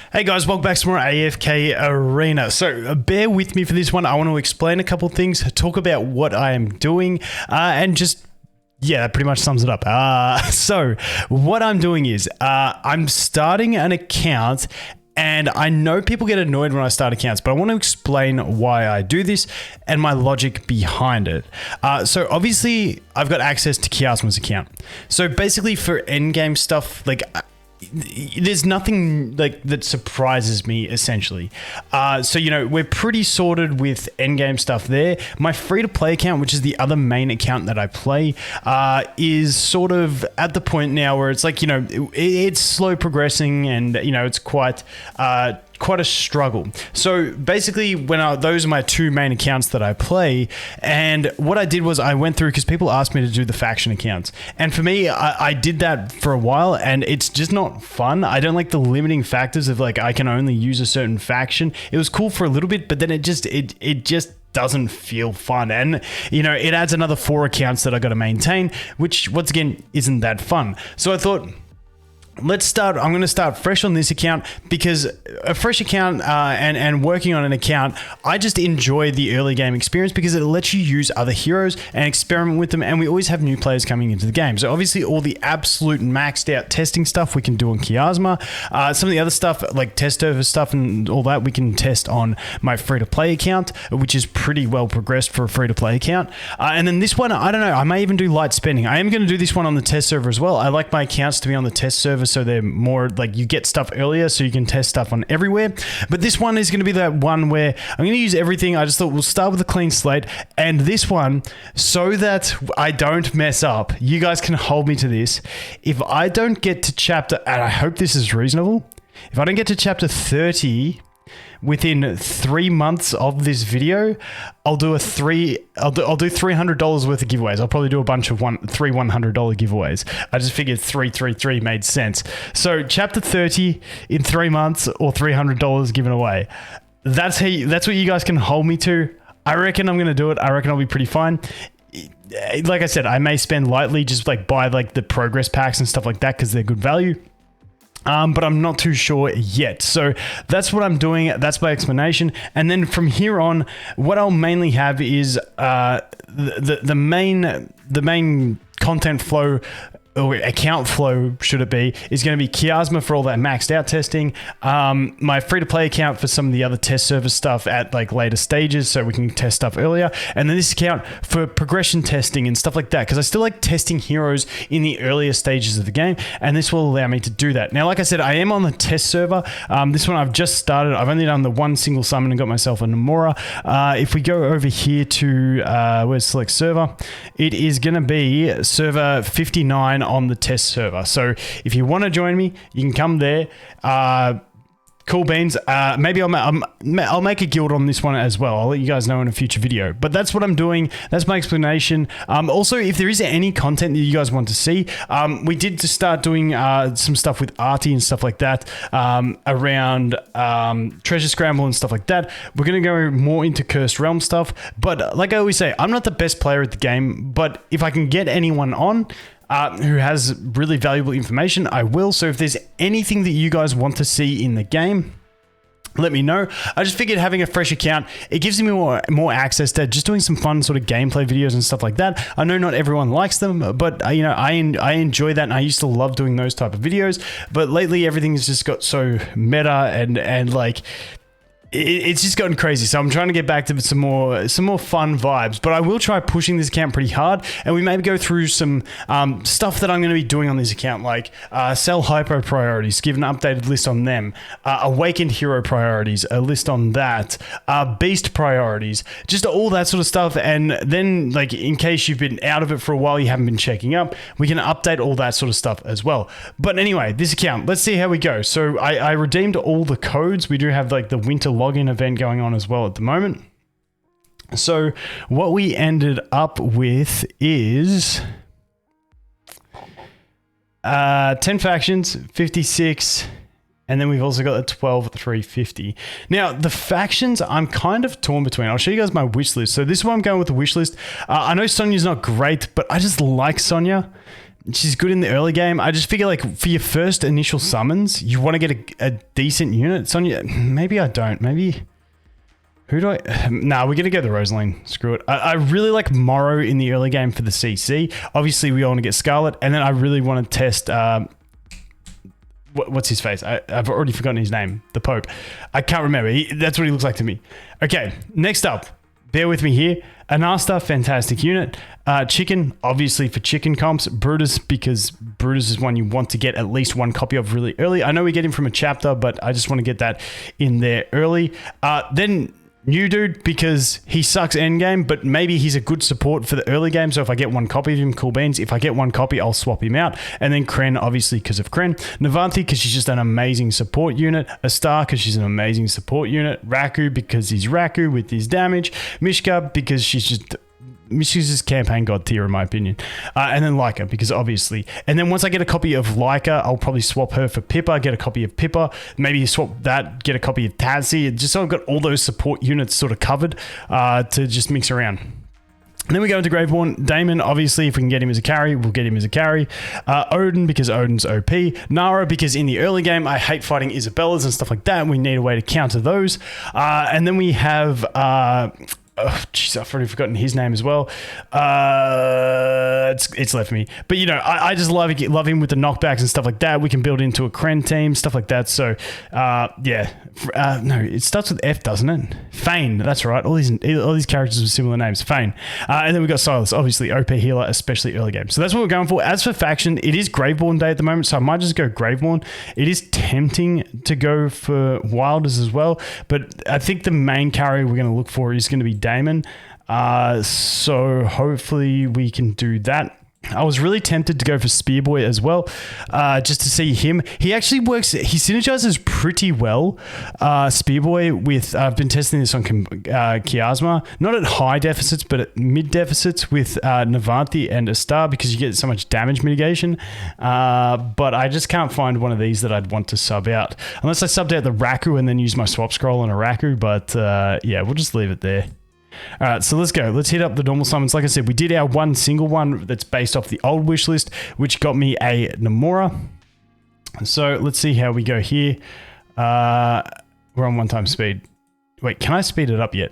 Hey guys, welcome back to more AFK Arena. So bear with me for this one. I want to explain a couple things, talk about what I am doing, and just, yeah, that pretty much sums it up. So what I'm doing is I'm starting an account, and I know people get annoyed when I start accounts, but I want to explain why I do this and my logic behind it. So obviously I've got access to Kiasma's account. So basically for endgame stuff, like there's nothing like that surprises me essentially. So, you know, we're pretty sorted with endgame stuff there. My free-to-play account, which is the other main account that I play, is sort of at the point now where it's like, you know, it's slow progressing and, you know, it's quite a struggle. So basically those are my two main accounts that I play, and what I did was I went through, because people asked me to do the faction accounts, and for me I did that for a while and it's just not fun. I don't like the limiting factors of like I can only use a certain faction. It was cool for a little bit, but then it just doesn't feel fun, and you know, it adds another 4 accounts that I got to maintain, which once again isn't that fun. So I thought, I'm going to start fresh on this account, because a fresh account and working on an account, I just enjoy the early game experience because it lets you use other heroes and experiment with them, and we always have new players coming into the game. So obviously all the absolute maxed out testing stuff we can do on Kiasma. Some of the other stuff like test server stuff and all that we can test on my free-to-play account, which is pretty well progressed for a free-to-play account. And then this one, I don't know, I may even do light spending. I am going to do this one on the test server as well. I like my accounts to be on the test server, so they're more like you get stuff earlier so you can test stuff on everywhere. But this one is going to be that one where I'm going to use everything. I just thought we'll start with a clean slate, and this one, so that I don't mess up, you guys can hold me to this. If I don't get to chapter, and I hope this is reasonable, if I don't get to chapter 30 within 3 months of this video, I'll do $300 worth of giveaways. I'll probably do a bunch of three $100 giveaways. I just figured 333 made sense. So chapter 30 in 3 months, or $300 given away. That's what you guys can hold me to. I reckon I'm going to do it. I reckon I'll be pretty fine. Like I said, I may spend lightly, just like buy like the progress packs and stuff like that, because they're good value. But I'm not too sure yet. So that's what I'm doing. That's my explanation. And then from here on, what I'll mainly have is the main content flow, or account flow should it be, is going to be Kiasma for all that maxed out testing, my free-to-play account for some of the other test server stuff at like later stages so we can test stuff earlier, and then this account for progression testing and stuff like that, because I still like testing heroes in the earlier stages of the game, and this will allow me to do that. Now, like I said, I am on the test server. This one I've just started. I've only done the one single summon and got myself a Nomura. If we go over here to where's select server, it is going to be server 59 on the test server. So if you want to join me, you can come there. Cool beans. Maybe I'll make a guild on this one as well. I'll let you guys know in a future video. But that's what I'm doing. That's my explanation. Also, if there is any content that you guys want to see, we did just start doing some stuff with Artie and stuff like that, around Treasure Scramble and stuff like that. We're going to go more into Cursed Realm stuff. But like I always say, I'm not the best player at the game, but if I can get anyone on who has really valuable information, I will. So if there's anything that you guys want to see in the game, let me know. I just figured having a fresh account, it gives me more access to just doing some fun sort of gameplay videos and stuff like that. I know not everyone likes them, but you know, I enjoy that, and I used to love doing those type of videos. But lately, everything's just got so meta and like, it's just gotten crazy. So I'm trying to get back to some more fun vibes, but I will try pushing this account pretty hard, and we maybe go through some stuff that I'm going to be doing on this account, like sell hypo priorities, give an updated list on them, awakened hero priorities, a list on that, beast priorities, just all that sort of stuff. And then, like, in case you've been out of it for a while, you haven't been checking up, we can update all that sort of stuff as well. But anyway, this account, let's see how we go. So I redeemed all the codes. We do have like the winter login event going on as well at the moment. So what we ended up with is 10 factions, 56, and then we've also got a 12 350. Now, the factions, I'm kind of torn between. I'll show you guys my wish list. So this is why I'm going with the wish list. I know Sonya's not great, but I just like Sonya. She's good in the early game. I just figure like for your first initial summons, you want to get a decent unit. Sonya, maybe I don't. Maybe... Who do I... Nah, we're going to go the Rosaline. Screw it. I really like Morrow in the early game for the CC. Obviously, we all want to get Scarlet. And then I really want to test... what's his face? I've already forgotten his name. The Pope. I can't remember. That's what he looks like to me. Okay, next up. Bear with me here. Anasta, fantastic unit. Chicken, obviously for chicken comps. Brutus, because Brutus is one you want to get at least one copy of really early. I know we get him from a chapter, but I just want to get that in there early. Then... New dude, because he sucks endgame, but maybe he's a good support for the early game. So if I get one copy of him, cool beans. If I get one copy, I'll swap him out. And then Kren, obviously, because of Kren. Navanthi, because she's just an amazing support unit. Astar, because she's an amazing support unit. Raku, because he's Raku with his damage. Mishka, because she's just... Mishka's campaign god tier, in my opinion. And then Leica, because obviously. And then once I get a copy of Leica, I'll probably swap her for Pippa, get a copy of Pippa, maybe swap that, get a copy of Tatsy, just so I've got all those support units sort of covered to just mix around. And then we go into Graveborn. Damon, obviously, if we can get him as a carry, we'll get him as a carry. Odin, because Odin's OP. Nara, because in the early game, I hate fighting Isabellas and stuff like that. We need a way to counter those. And then we have... oh, jeez, I've already forgotten his name as well. It's left me. But, you know, I just love him with the knockbacks and stuff like that. We can build into a Kren team, stuff like that. So, yeah. No, it starts with F, doesn't it? Fane, that's right. All these characters with similar names. Fane. And then we've got Silas, obviously OP healer, especially early game. So that's what we're going for. As for faction, it is Graveborn day at the moment, so I might just go Graveborn. It is tempting to go for Wilders as well, but I think the main carry we're going to look for is going to be Damon. So hopefully we can do that. I was really tempted to go for Spearboy as well, just to see him. He actually works, he synergizes pretty well, Spearboy, with, I've been testing this on Chiasma, not at high deficits, but at mid deficits with Navanthi and Astar, because you get so much damage mitigation. But I just can't find one of these that I'd want to sub out. Unless I subbed out the Raku and then use my swap scroll on a Raku, but yeah, we'll just leave it there. All right, so let's go. Let's hit up the normal summons. Like I said, we did our one single one that's based off the old wish list, which got me a Namora. So let's see how we go here. We're on 1x speed. Wait, can I speed it up yet?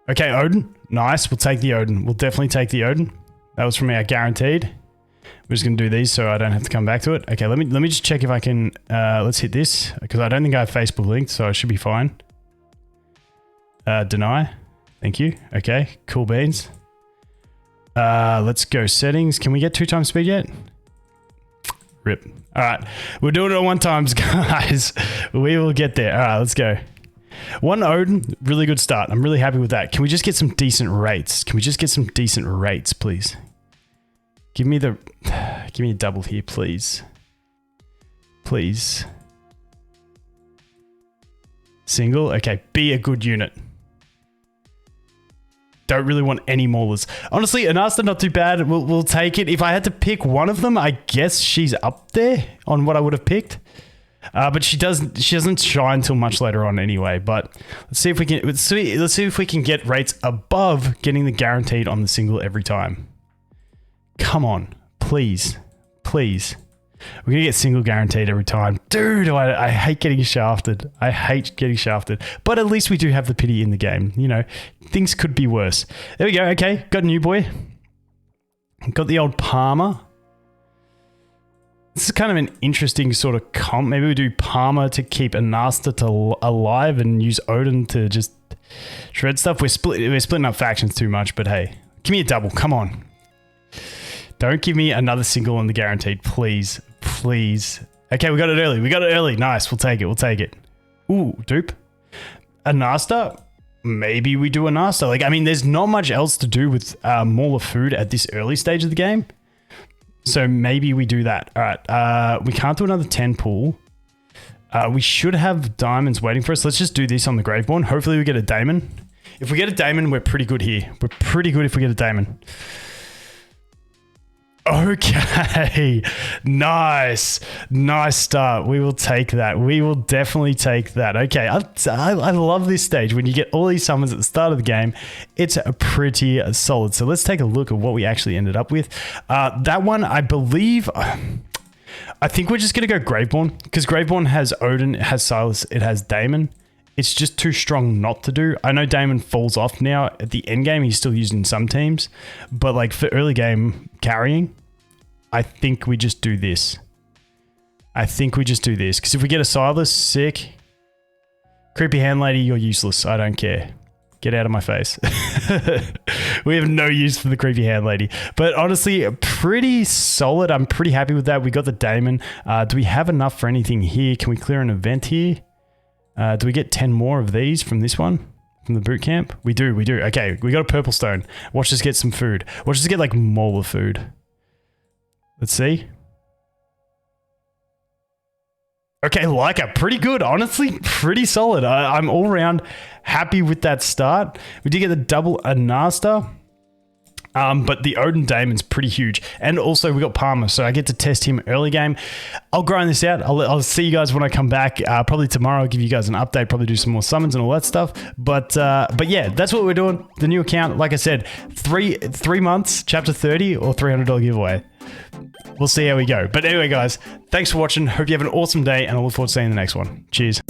Okay, Odin. Nice. We'll take the Odin. We'll definitely take the Odin. That was from our guaranteed. We're just going to do these so I don't have to come back to it. Okay, let me just check if I can... let's hit this, because I don't think I have Facebook linked, so I should be fine. Deny. Thank you. Okay, cool beans. Let's go settings. Can we get 2x speed yet? Rip. All right, we're doing it on 1x, guys. We will get there. All right, let's go. One Odin, really good start. I'm really happy with that. Can we just get some decent rates? Can we just get some decent rates, please? Give me a double here, please. Please. Single. Okay, be a good unit. Don't really want any maulers. Honestly, Anasta not too bad. We'll take it. If I had to pick one of them, I guess she's up there on what I would have picked. But she doesn't shine till much later on anyway. But let's see if we can. Let's see if we can get rates above getting the guaranteed on the single every time. Come on, please, please. We're gonna get single guaranteed every time. Dude, I hate getting shafted. I hate getting shafted. But at least we do have the pity in the game. You know, things could be worse. There we go. Okay, got a new boy. Got the old Palmer. This is kind of an interesting sort of comp. Maybe we do Palmer to keep Anasta alive and use Odin to just shred stuff. We're splitting up factions too much, but hey, give me a double. Come on. Don't give me another single on the guaranteed, please. Please. Okay, we got it early. We got it early. Nice. We'll take it. We'll take it. Ooh, dupe. Anasta? Maybe we do Anasta. Like, I mean, there's not much else to do with Mauler food at this early stage of the game. So maybe we do that. All right. We can't do another 10 pool. We should have diamonds waiting for us. Let's just do this on the Graveborn. Hopefully we get a Daemon. If we get a Daemon, we're pretty good here. We're pretty good if we get a Daemon. Okay, nice start. We will take that. We will definitely take that. Okay, I love this stage when you get all these summons at the start of the game. It's pretty solid. So let's take a look at what we actually ended up with. That one, I believe, I think we're just gonna go Graveborn because Graveborn has Odin, it has Silas, it has Daemon. It's just too strong not to do. I know Daemon falls off now at the end game. He's still used in some teams. But like for early game carrying, I think we just do this. Because if we get a Silas, sick. Creepy hand lady, you're useless. I don't care. Get out of my face. We have no use for the creepy hand lady. But honestly, pretty solid. I'm pretty happy with that. We got the Daemon. Do we have enough for anything here? Can we clear an event here? Do we get 10 more of these from this one? From the boot camp? We do. Okay, we got a purple stone. Watch us get some food. Watch us get like molar food. Let's see. Okay, Leica, pretty good. Honestly, pretty solid. I'm all around happy with that start. We did get the double Anasta. But the Odin Daemon's pretty huge. And also we got Palmer, so I get to test him early game. I'll grind this out. I'll see you guys when I come back. Probably tomorrow I'll give you guys an update, probably do some more summons and all that stuff. But yeah, that's what we're doing. The new account, like I said, three months, chapter 30 or $300 giveaway. We'll see how we go. But anyway, guys, thanks for watching. Hope you have an awesome day and I look forward to seeing you in the next one. Cheers.